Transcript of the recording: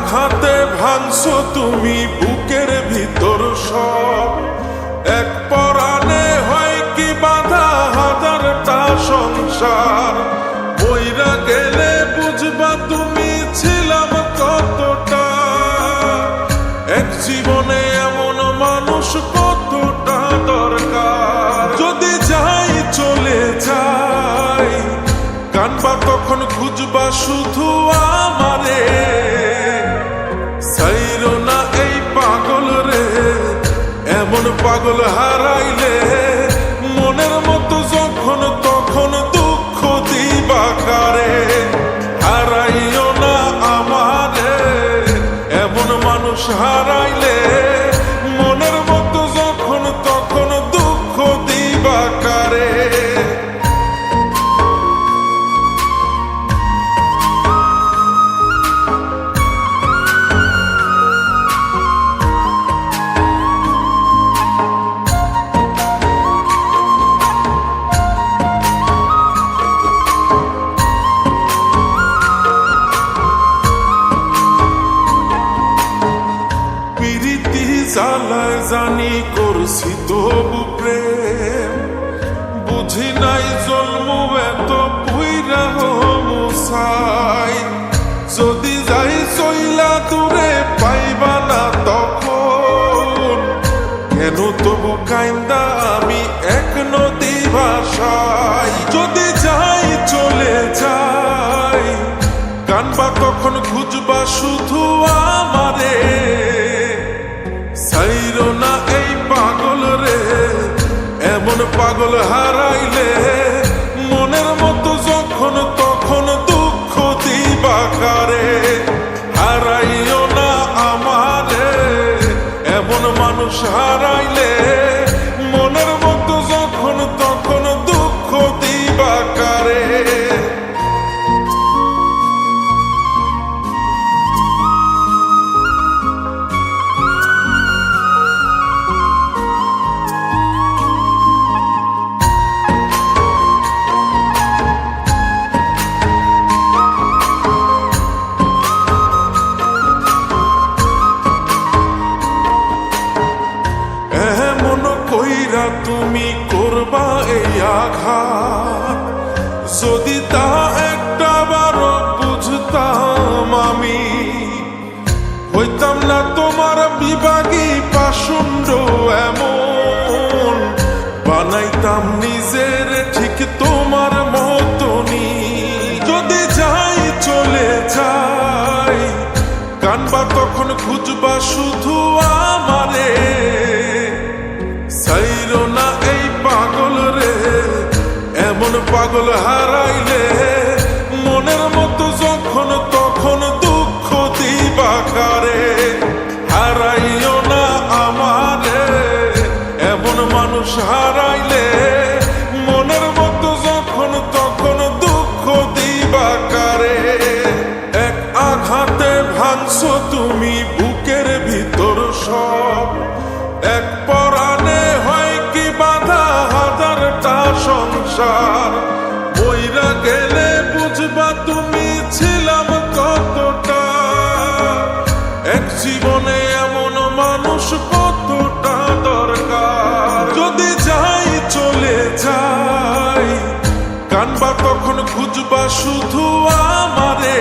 আঘাতে ভাঙছো তুমি বুকের ভিতর সব। এক পরাণে হয় কি বাধা হাজারটা সংসার। বইরা গেলে বুঝবা তুমি ছিলাম কতটা। এক জীবনে এমন মানুষ কতটা দরকার। যদি যাই চলে যাই কানবা তখন খুঁজবা শুধু আমারে। সাইরো না এই পাগল রে, এমন পাগল হারাইলে মনের মতো যখন তখন দুঃখ দিবা কারে। হারাইও না আমারে, এমন মানুষ হারাইলে মনের মতো যখন তখন দুঃখ দিবা কারে। জ্বালায় জানি করছি তবু প্রেম। বুঝি নাই জন্ম এত পুইরা মুসাই। যদি যাই চইলা দূরে পাইবা না তখন কেন তবু কাইন্দা আমি এক নদী ভাষায়। যদি যাই চলে যাই কানবা তখন খুঁজবা শুধু আমারে। সাইরো না এই পাগল রে, এমন পাগল হারাইলে মনের মতো যখন তখন দুঃখ দিবা কারে। হারাইও না আমারে, এমন মানুষ হারাইলে মনের মতো যখন তখন দুঃখ দিবা কারে। কইরা তুমি করবা এই আঘাত, যদি তা একটা বার বুঝতাম আমি হইতাম না তোমার বিভাগী পাষণ্ড এমন। বানাইতাম নিজের ঠিক তোমার মতনই। যদি যাই চলে যাই কানবা তখন খুঁজবা শুধু আমারে। সাইরো না এই পাগল রে, এমন পাগল হারাইলে মনের মতো যখন তখন দুঃখ দিবা কারে। হারাইও না আমারে, এমন মানুষ হারাইলে মনের মতো যখন তখন দুঃখ দিবা কারে। এক আঘাতে ভাঙছো তুমি বুকের ভিতর সব। এক পরাণে হয় কি বাধা হাজারটা সংসার। বইরা গেলে বুঝবা তুমি ছিলাম কতটা। এক জীবনে এমন মানুষ কতটা দরকার। যদি যাই চলে যাই কানবা তখন খুঁজবা শুধু আমারে।